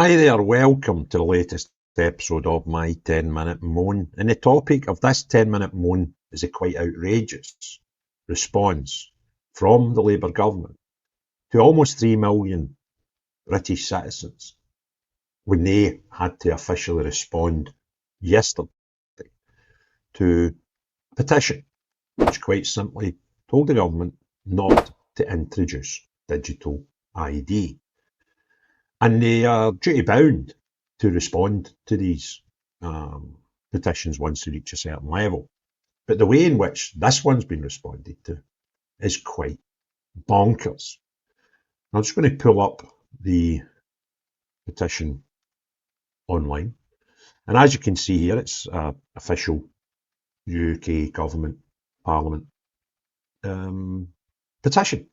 Hi there, welcome to the latest episode of my 10-minute moan. And the topic of this 10-minute moan is a quite outrageous response from the Labour government to almost 3 million British citizens when they had to officially respond yesterday to a petition which quite simply told the government not to introduce digital ID. And they are duty bound to respond to these petitions once they reach a certain level. But the way in which this one's been responded to is quite bonkers. I'm just going to pull up the petition online. And as you can see here, it's official UK government parliament petition,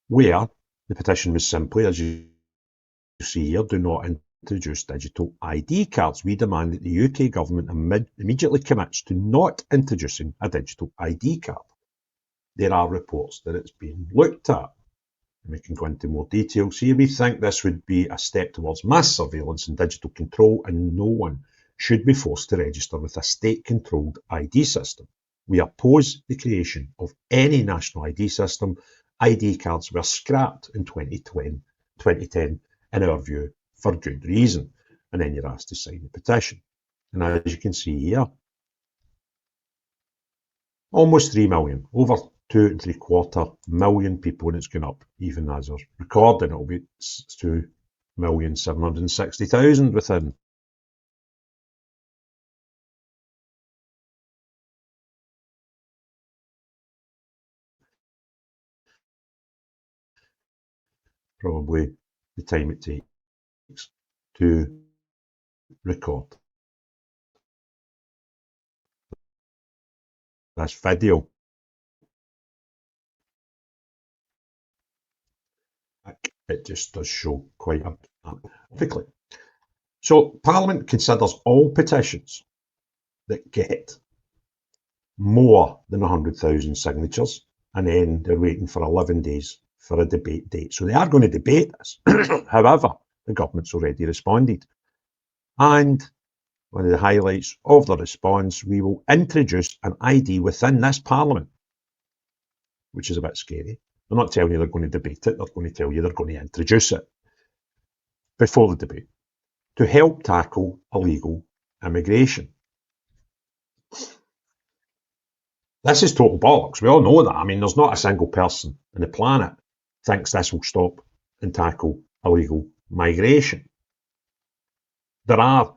where the petition was simply, as you see here, do not introduce digital ID cards. We demand that the UK government immediately commits to not introducing a digital ID card. There are reports that it's being looked at. And we can go into more details here. We think this would be a step towards mass surveillance and digital control, and no one should be forced to register with a state-controlled ID system. We oppose the creation of any national ID system. ID cards were scrapped in 2010, in our view, for good reason. And then you're asked to sign the petition. And as you can see here, almost 3 million, over 2.75 million people, and it's gone up even as we're recording. It'll be 2,760,000 within probably the time it takes to record this video. It just does show quite quickly. So Parliament considers all petitions that get more than 100,000 signatures, and then they're waiting for 11 days for a debate date. So they are going to debate this. However, the government's already responded. And one of the highlights of the response, we will introduce an ID within this Parliament, which is a bit scary. They're not telling you they're going to debate it, they're going to tell you they're going to introduce it before the debate to help tackle illegal immigration. This is total bollocks. We all know that. I mean, there's not a single person on the planet thinks this will stop and tackle illegal migration. The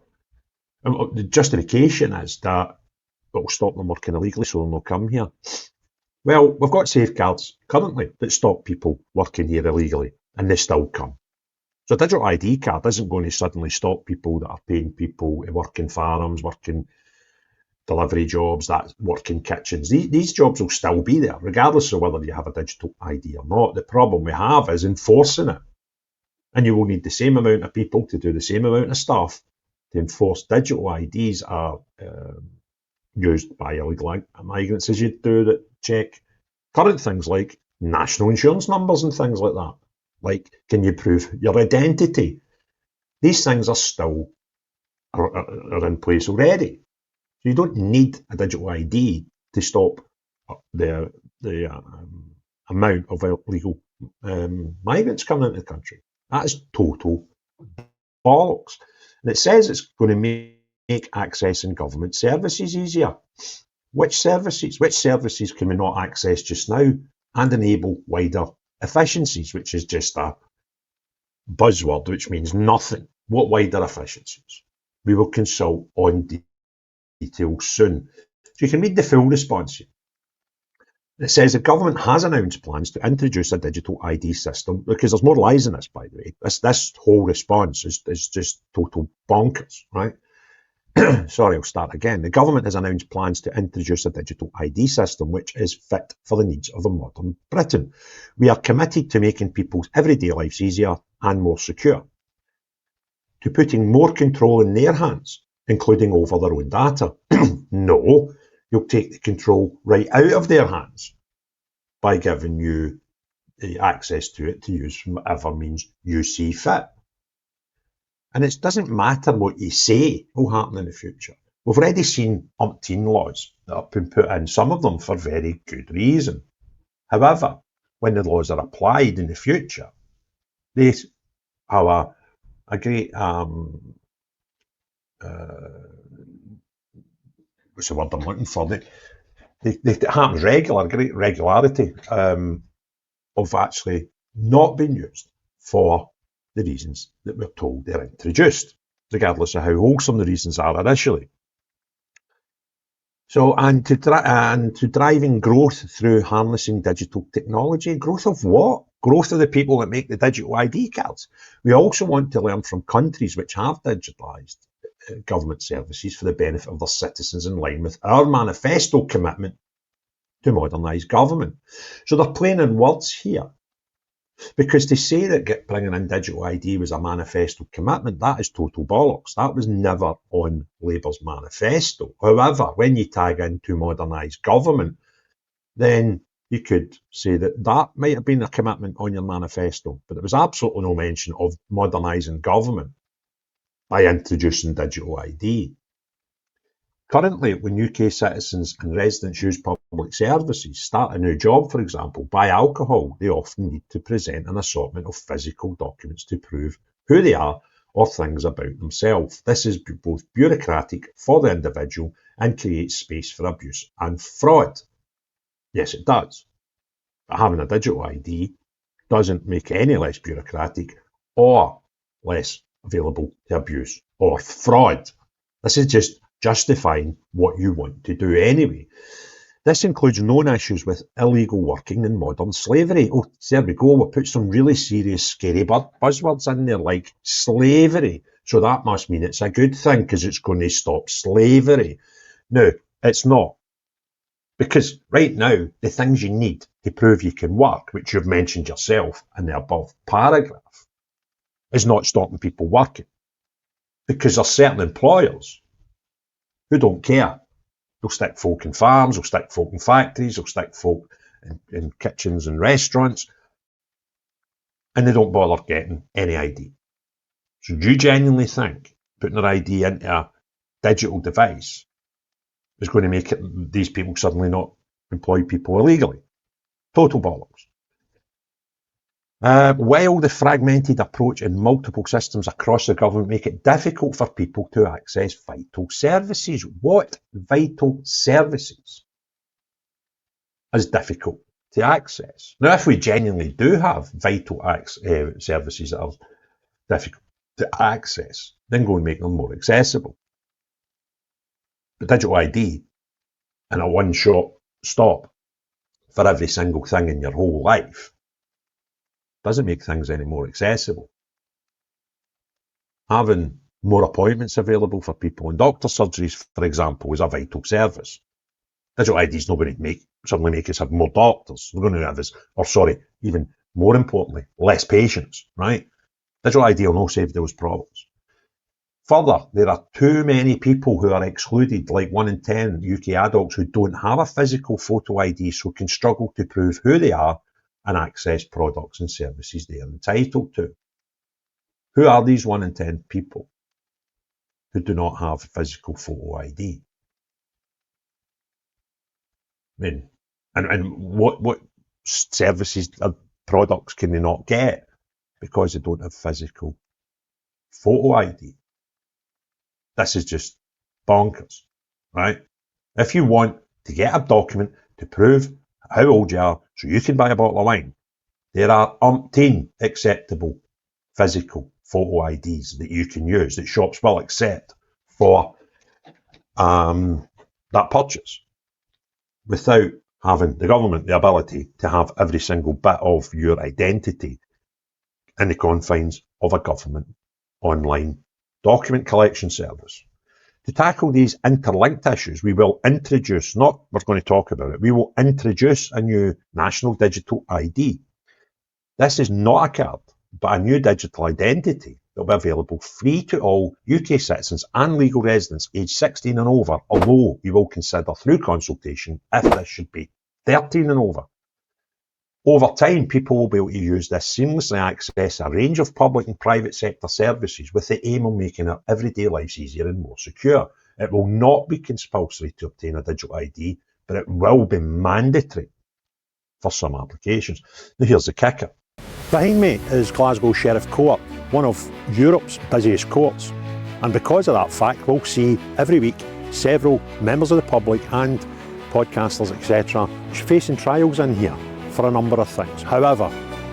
justification is that it will stop them working illegally, so they'll not come here. Well, we've got safeguards currently that stop people working here illegally, and they still come. So a digital ID card isn't going to suddenly stop people that are paying people to work in farms, working delivery jobs, that work in kitchens. These jobs will still be there, regardless of whether you have a digital ID or not. The problem we have is enforcing it. And you will need the same amount of people to do the same amount of stuff to enforce digital IDs are used by illegal migrants as you do that check current things like national insurance numbers and things like that. Like, can you prove your identity? These things are still are in place already. So you don't need a digital ID to stop the amount of illegal migrants coming into the country. That is total bollocks. And it says it's going to make accessing government services easier. Which services? Which services can we not access just now and enable wider efficiencies, which is just a buzzword, which means nothing. What wider efficiencies? We will consult on details soon. So you can read the full response here. It says the government has announced plans to introduce a digital ID system, because there's more lies in this, by the way. This whole response is just total bonkers, right? Sorry, I'll start again. The government has announced plans to introduce a digital ID system which is fit for the needs of a modern Britain. We are committed to making people's everyday lives easier and more secure, to putting more control in their hands, including over their own data. No, you'll take the control right out of their hands by giving you the access to it to use from whatever means you see fit. And it doesn't matter what you say will happen in the future. We've already seen umpteen laws that have been put in, some of them for very good reason. However, when the laws are applied in the future, they have a great, what's the word I'm looking for? It happens great regularity of actually not being used for the reasons that we're told they're introduced, regardless of how wholesome the reasons are initially. So, and to driving growth through harnessing digital technology. Growth of what? Growth of the people that make the digital ID cards. We also want to learn from countries which have digitalised government services for the benefit of their citizens in line with our manifesto commitment to modernise government. So they're playing in words here. Because to say that bringing in digital ID was a manifesto commitment, that is total bollocks. That was never on Labour's manifesto. However, when you tag in to modernise government, then you could say that that might have been a commitment on your manifesto, but there was absolutely no mention of modernising government by introducing digital ID. Currently, when UK citizens and residents use public services, start a new job, for example, buy alcohol, they often need to present an assortment of physical documents to prove who they are or things about themselves. This is both bureaucratic for the individual and creates space for abuse and fraud. Yes, it does. But having a digital ID doesn't make it any less bureaucratic or less available to abuse or fraud. This is just justifying what you want to do anyway. This includes known issues with illegal working and modern slavery. Oh, there we go. We'll put some really serious, scary buzzwords in there like slavery. So that must mean it's a good thing because it's going to stop slavery. No, it's not. Because right now, the things you need to prove you can work, which you've mentioned yourself in the above paragraph, is not stopping people working. Because there are certain employers who don't care. They'll stick folk in farms, they'll stick folk in factories, they'll stick folk in kitchens and restaurants, and they don't bother getting any ID. So do you genuinely think putting their ID into a digital device is going to make these people suddenly not employ people illegally? Total bollocks. While the fragmented approach in multiple systems across the government make it difficult for people to access vital services. What vital services is difficult to access? Now, if we genuinely do have vital services that are difficult to access, then go and make them more accessible. But digital ID and a one-shot stop for every single thing in your whole life doesn't make things any more accessible. Having more appointments available for people in doctor surgeries, for example, is a vital service. Digital ID is not going to suddenly make us have more doctors. We're going to have even more importantly, less patients, right? Digital ID will not save those problems. Further, there are too many people who are excluded, like 1 in 10 UK adults who don't have a physical photo ID, so can struggle to prove who they are and access products and services they are entitled to. Who are these 1 in 10 people who do not have physical photo ID? I mean, and what services or products can they not get because they don't have physical photo ID? This is just bonkers, right? If you want to get a document to prove how old you are so you can buy a bottle of wine, there are umpteen acceptable physical photo IDs that you can use, that shops will accept for that purchase, without having the government the ability to have every single bit of your identity in the confines of a government online document collection service. To tackle these interlinked issues, we will introduce, we're going to talk about it, we will introduce a new national digital ID. This is not a card, but a new digital identity that will be available free to all UK citizens and legal residents aged 16 and over, although we will consider through consultation if this should be 13 and over. Over time, people will be able to use this seamlessly access a range of public and private sector services with the aim of making our everyday lives easier and more secure. It will not be compulsory to obtain a digital ID, but it will be mandatory for some applications. Now here's the kicker. Behind me is Glasgow Sheriff Court, one of Europe's busiest courts. And because of that fact, we'll see every week several members of the public and podcasters, etc., facing trials in here for a number of things. However,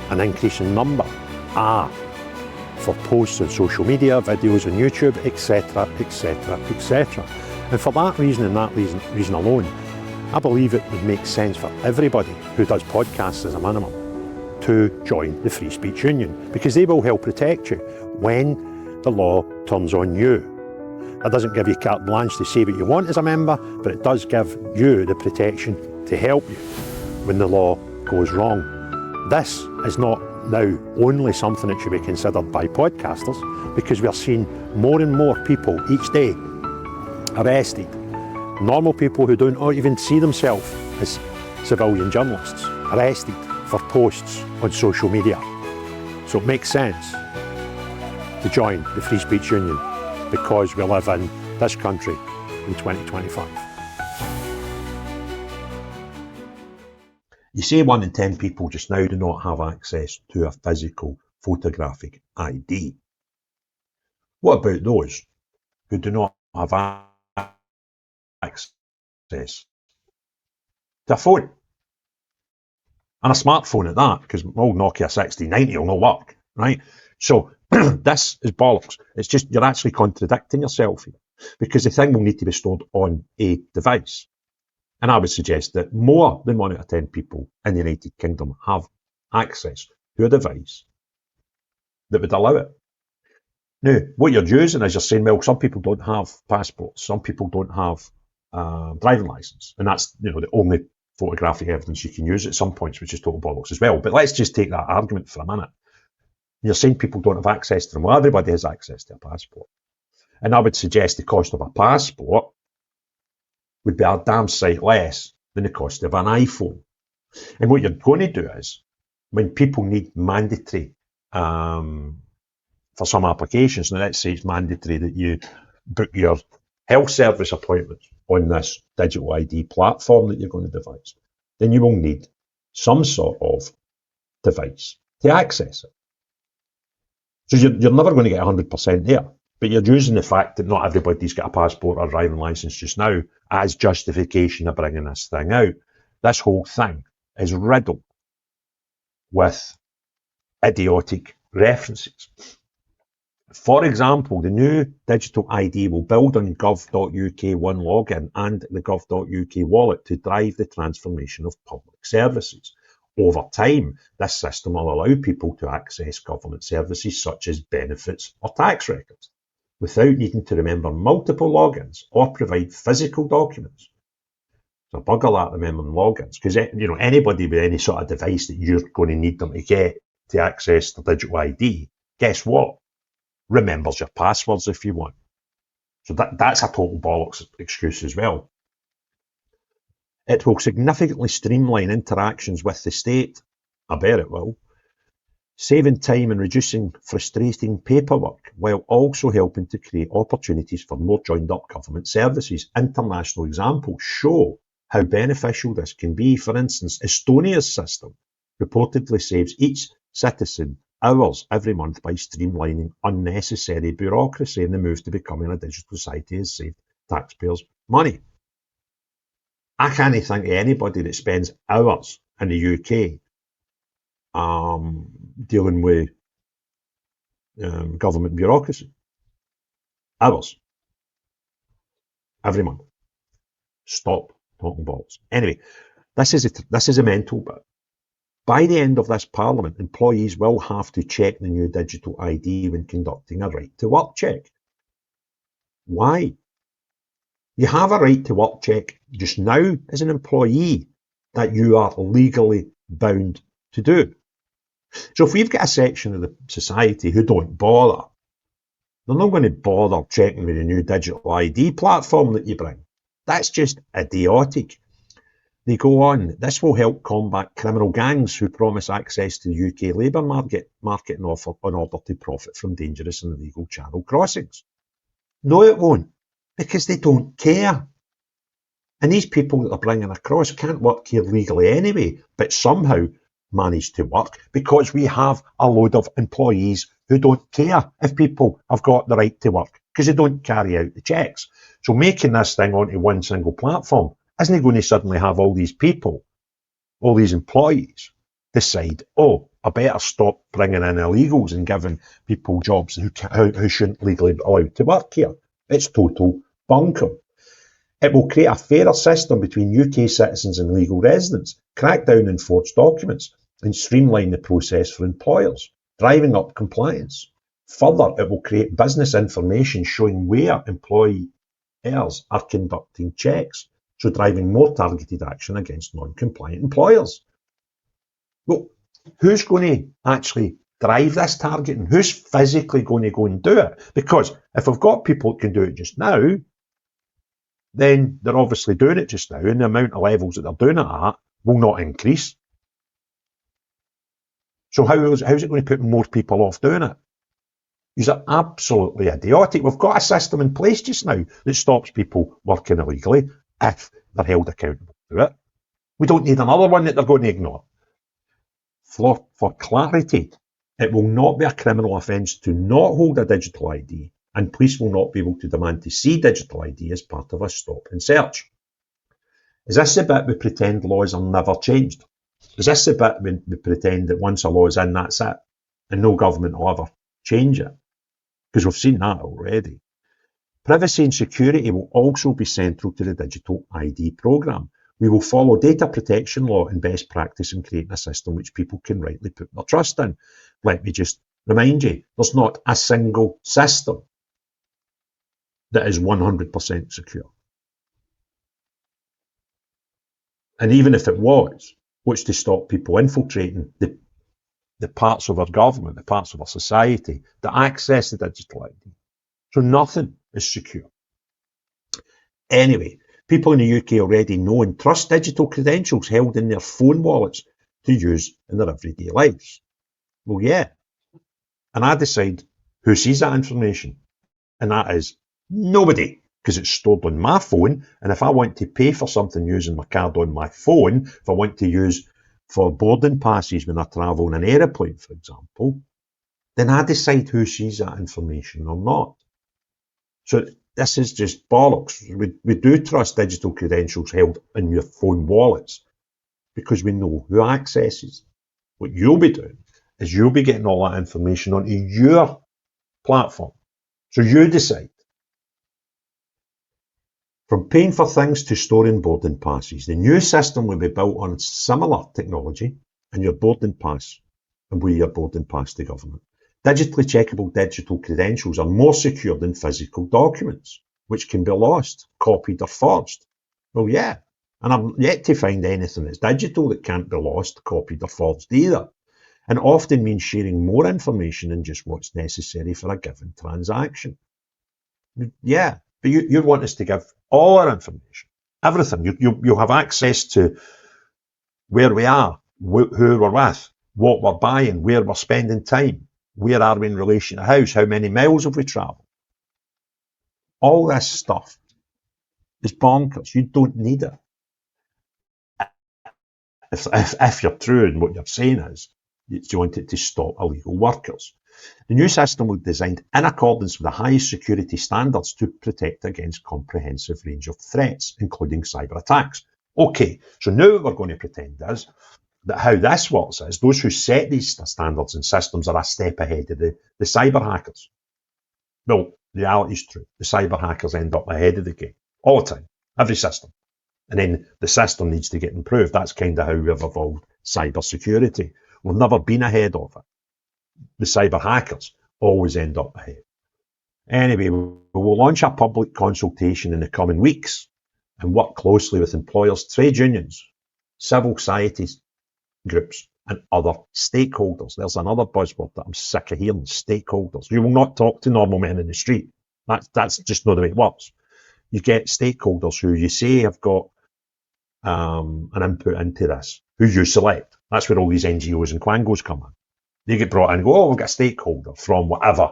an increasing number are for posts on social media, videos on YouTube, etc., etc., etc. And for that reason and that reason alone, I believe it would make sense for everybody who does podcasts as a minimum to join the Free Speech Union, because they will help protect you when the law turns on you. That doesn't give you carte blanche to say what you want as a member, but it does give you the protection to help you when the law goes wrong. This is not now only something that should be considered by podcasters, because we are seeing more and more people each day arrested. Normal people who don't even see themselves as civilian journalists arrested for posts on social media. So it makes sense to join the Free Speech Union, because we live in this country in 2025. You say 1 in 10 people just now do not have access to a physical photographic ID. What about those who do not have access to a phone? And a smartphone at that, because old Nokia 6090 will not work, right? So this is bollocks. It's just you're actually contradicting yourself here, because the thing will need to be stored on a device. And I would suggest that more than 1 out of 10 people in the United Kingdom have access to a device that would allow it. Now, what you're using is you're saying, well, some people don't have passports, some people don't have driving license, and that's the only photographic evidence you can use at some points, which is total bollocks as well. But let's just take that argument for a minute. You're saying people don't have access to them. Well, everybody has access to a passport. And I would suggest the cost of a passport would be a damn sight less than the cost of an iPhone. And what you're going to do is, when people need mandatory, for some applications, now let's say it's mandatory that you book your health service appointments on this digital ID platform that you're going to devise, then you will need some sort of device to access it. So you're never going to get 100% there, but you're using the fact that not everybody's got a passport or driving license just now as justification of bringing this thing out. This whole thing is riddled with idiotic references. For example, the new digital ID will build on gov.uk One Login and the gov.uk wallet to drive the transformation of public services. Over time, this system will allow people to access government services such as benefits or tax records without needing to remember multiple logins or provide physical documents. So bugger that, remembering logins, because anybody with any sort of device that you're going to need them to get to access the digital ID, guess what? Remembers your passwords if you want. So that's a total bollocks excuse as well. It will significantly streamline interactions with the state. I bet it will. Saving time and reducing frustrating paperwork, while also helping to create opportunities for more joined-up government services. International examples show how beneficial this can be. For instance, Estonia's system reportedly saves each citizen hours every month by streamlining unnecessary bureaucracy, and the move to becoming a digital society has saved taxpayers money. I can't think of anybody that spends hours in the UK dealing with government bureaucracy. Hours. Every month. Stop talking balls. Anyway, this is a mental bit. By the end of this Parliament, employees will have to check the new digital ID when conducting a right to work check. Why? You have a right to work check just now as an employee that you are legally bound to do. So if we've got a section of the society who don't bother, they're not going to bother checking with the new digital ID platform that you bring. That's just idiotic. They go on, this will help combat criminal gangs who promise access to the UK labour market in order to profit from dangerous and illegal channel crossings. No, it won't, because they don't care. And these people that they're bringing across can't work here legally anyway, but somehow manage to work because we have a load of employees who don't care if people have got the right to work because they don't carry out the checks. So making this thing onto one single platform isn't going to suddenly have all these people, all these employees decide, oh, I better stop bringing in illegals and giving people jobs who shouldn't legally be allowed to work here. It's total bunkum. It will create a fairer system between UK citizens and legal residents, crack down on forged documents, and streamline the process for employers, driving up compliance. Further, it will create business information showing where employers are conducting checks, so driving more targeted action against non-compliant employers. Well, who's going to actually drive this targeting? Who's physically going to go and do it? Because if we've got people that can do it just now, then they're obviously doing it just now, and the amount of levels that they're doing it at will not increase. So how's it going to put more people off doing it? These are absolutely idiotic. We've got a system in place just now that stops people working illegally if they're held accountable to it. We don't need another one that they're going to ignore. For clarity, it will not be a criminal offence to not hold a digital ID, and police will not be able to demand to see digital ID as part of a stop and search. Is this the bit we pretend laws are never changed? Is this the bit we pretend that once a law is in, that's it, and no government will ever change it? Because we've seen that already. Privacy and security will also be central to the digital ID programme. We will follow data protection law and best practice in creating a system which people can rightly put their trust in. Let me just remind you, there's not a single system that is 100% secure. And even if it was, what's to stop people infiltrating the parts of our government, the parts of our society that access the digital ID? So nothing is secure. Anyway, people in the UK already know and trust digital credentials held in their phone wallets to use in their everyday lives. Well, yeah. And I decide who sees that information. And that is nobody, because it's stored on my phone. And if I want to pay for something using my card on my phone, if I want to use for boarding passes when I travel in an aeroplane, for example, then I decide who sees that information or not. So this is just bollocks. We do trust digital credentials held in your phone wallets because we know who accesses. What you'll be doing is you'll be getting all that information onto your platform. So you decide. From paying for things to storing boarding passes, the new system will be built on similar technology and your boarding pass and with your boarding pass to government. Digitally checkable digital credentials are more secure than physical documents, which can be lost, copied or forged. Well, yeah, and I'm yet to find anything that's digital that can't be lost, copied or forged either. And often means sharing more information than just what's necessary for a given transaction. Yeah, but you want us to give all our information, everything. You'll have access to where we are, who we're with, what we're buying, where we're spending time, where are we in relation to house, how many miles have we travelled. All this stuff is bonkers. You don't need it. If you're true and what you're saying is you want it to stop illegal workers. The new system was designed in accordance with the highest security standards to protect against a comprehensive range of threats, including cyber attacks. Okay, so now what we're going to pretend is that how this works is those who set these standards and systems are a step ahead of the cyber hackers. Well, the reality is true. The cyber hackers end up ahead of the game all the time, every system. And then the system needs to get improved. That's kind of how we've evolved cyber security. We've never been ahead of it. The cyber hackers always end up ahead. Anyway, we will launch a public consultation in the coming weeks and work closely with employers, trade unions, civil societies, groups and other stakeholders. There's another buzzword that I'm sick of hearing, stakeholders. You will not talk to normal men in the street. That's just not the way it works. You get stakeholders who you say have got an input into this, who you select. That's where all these NGOs and quangos come in. They get brought in and go, oh, we've got a stakeholder from whatever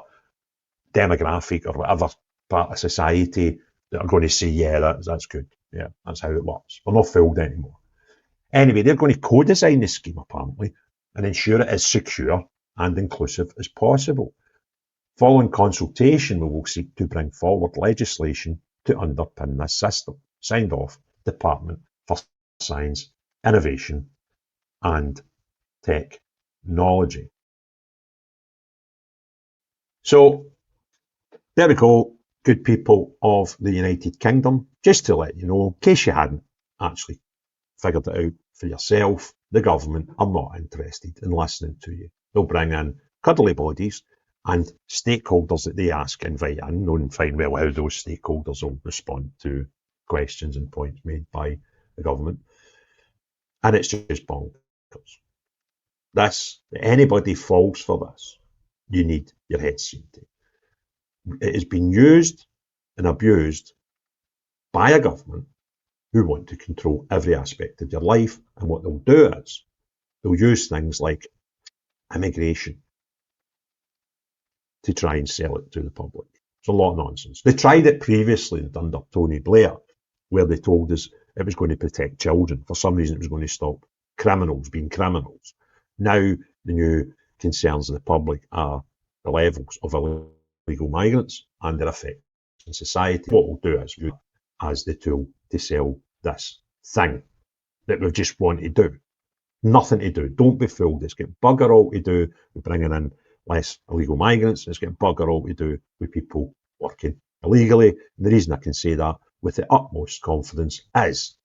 demographic or whatever part of society that are going to say, yeah, that's good. Yeah, that's how it works. We're not fooled anymore. Anyway, they're going to co-design the scheme, apparently, and ensure it is secure and inclusive as possible. Following consultation, we will seek to bring forward legislation to underpin this system. Signed off, Department for Science, Innovation and Technology. So, there we go, good people of the United Kingdom. Just to let you know, in case you hadn't actually figured it out for yourself, the government are not interested in listening to you. They'll bring in cuddly bodies and stakeholders that they invite in, knowing fine well how those stakeholders will respond to questions and points made by the government. And it's just bonkers. Anybody falls for this, you need your head seen to. It has been used and abused by a government who want to control every aspect of your life. And what they'll do is they'll use things like immigration to try and sell it to the public. It's a lot of nonsense. They tried it previously under Tony Blair, where they told us it was going to protect children. For some reason, it was going to stop criminals being criminals. Now, the new concerns of the public are the levels of illegal migrants and their effect in society. What we'll do is use it as the tool to sell this thing that we've just wanted to do. Nothing to do. Don't be fooled. It's got bugger all to do with bringing in less illegal migrants. It's got bugger all to do with people working illegally. And the reason I can say that with the utmost confidence is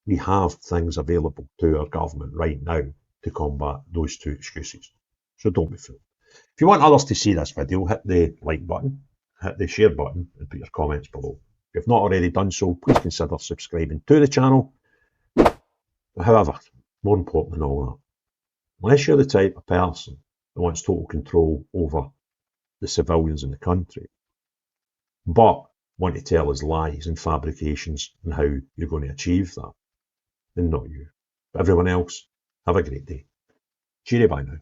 we have things available to our government right now to combat those two excuses. So don't be fooled. If you want others to see this video, hit the like button, hit the share button, and put your comments below. If you've not already done so, please consider subscribing to the channel. But however, more important than all that, unless you're the type of person that wants total control over the civilians in the country, but want to tell us lies and fabrications on how you're going to achieve that, then not you. But everyone else, have a great day. Cheerio, bye now.